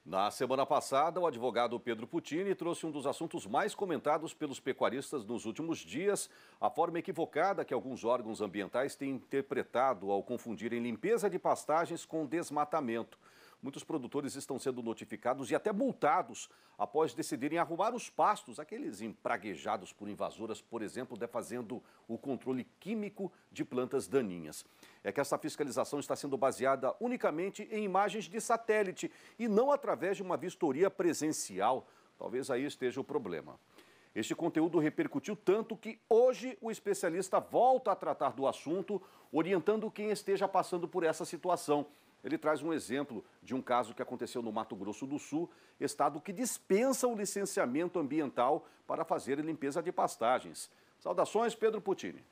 Na semana passada, o advogado Pedro Puccini trouxe um dos assuntos mais comentados pelos pecuaristas nos últimos dias, a forma equivocada que alguns órgãos ambientais têm interpretado ao confundirem limpeza de pastagens com desmatamento. Muitos produtores estão sendo notificados e até multados após decidirem arrumar os pastos, aqueles empraguejados por invasoras, por exemplo, defazendo o controle químico de plantas daninhas. É que essa fiscalização está sendo baseada unicamente em imagens de satélite e não através de uma vistoria presencial. Talvez aí esteja o problema. Este conteúdo repercutiu tanto que hoje o especialista volta a tratar do assunto, orientando quem esteja passando por essa situação. Ele traz um exemplo de um caso que aconteceu no Mato Grosso do Sul, estado que dispensa o licenciamento ambiental para fazer limpeza de pastagens. Saudações, Pedro Puccini.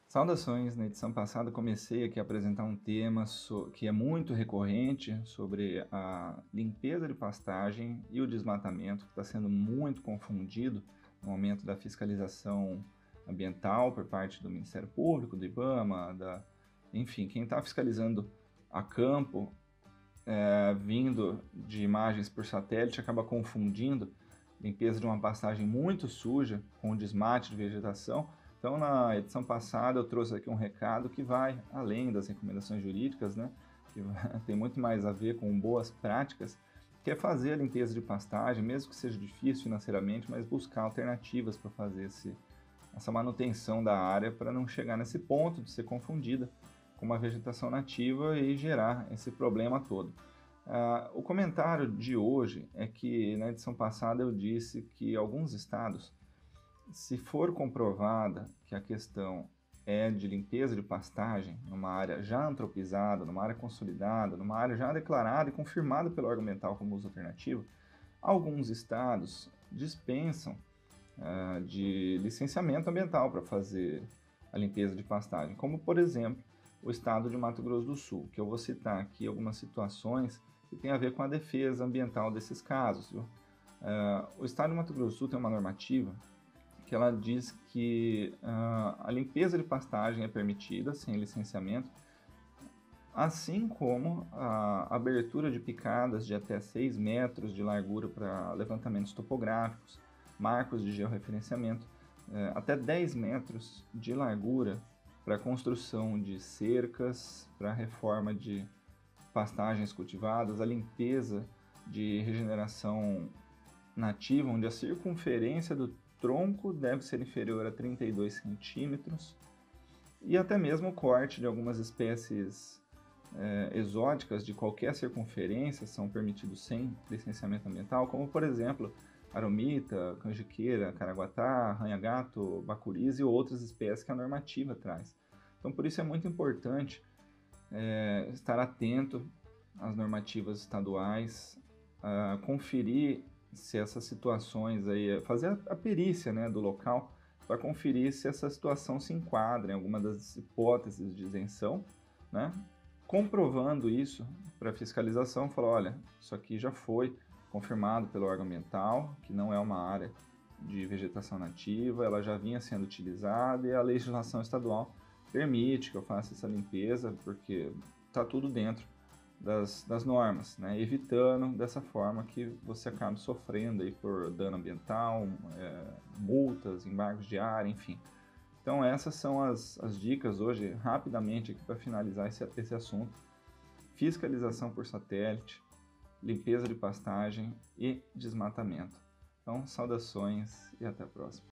Saudações! Na edição passada comecei aqui a apresentar um tema que é muito recorrente sobre a limpeza de pastagem e o desmatamento, que está sendo muito confundido no momento da fiscalização ambiental por parte do Ministério Público, do IBAMA, enfim, quem está fiscalizando a campo, vindo de imagens por satélite, acaba confundindo limpeza de uma pastagem muito suja com o desmate de vegetação. Então, na edição passada, eu trouxe aqui um recado que vai além das recomendações jurídicas, né? Que tem muito mais a ver com boas práticas, que é fazer a limpeza de pastagem, mesmo que seja difícil financeiramente, mas buscar alternativas para fazer essa manutenção da área para não chegar nesse ponto de ser confundida com uma vegetação nativa e gerar esse problema todo. O comentário de hoje é que na edição passada eu disse que alguns estados, se for comprovada que a questão é de limpeza de pastagem numa área já antropizada, numa área consolidada, numa área já declarada e confirmada pelo órgão ambiental como uso alternativo, alguns estados dispensam de licenciamento ambiental para fazer a limpeza de pastagem, como por exemplo o estado de Mato Grosso do Sul, que eu vou citar aqui algumas situações que tem a ver com a defesa ambiental desses casos. O estado de Mato Grosso do Sul tem uma normativa que ela diz que a limpeza de pastagem é permitida sem licenciamento, assim como a abertura de picadas de até 6 metros de largura para levantamentos topográficos, marcos de georreferenciamento, até 10 metros de largura para construção de cercas, para reforma de pastagens cultivadas, a limpeza de regeneração nativa, onde a circunferência do tronco deve ser inferior a 32 centímetros, e até mesmo o corte de algumas espécies exóticas de qualquer circunferência são permitidos sem licenciamento ambiental, como por exemplo aromita, canjiqueira, caraguatá, arranha-gato, bacuris e outras espécies que a normativa traz. Então, por isso é muito importante estar atento às normativas estaduais, conferir se essas situações aí, fazer a perícia, né, do local para conferir se essa situação se enquadra em alguma das hipóteses de isenção, né? Comprovando isso para fiscalização, falar, olha, isso aqui já foi confirmado pelo órgão ambiental, que não é uma área de vegetação nativa, ela já vinha sendo utilizada e a legislação estadual permite que eu faça essa limpeza, porque está tudo dentro das normas, né? Evitando dessa forma que você acabe sofrendo aí por dano ambiental, multas, embargos de área, enfim. Então essas são as dicas hoje, rapidamente aqui para finalizar esse assunto. Fiscalização por satélite, limpeza de pastagem e desmatamento. Então, saudações e até a próxima.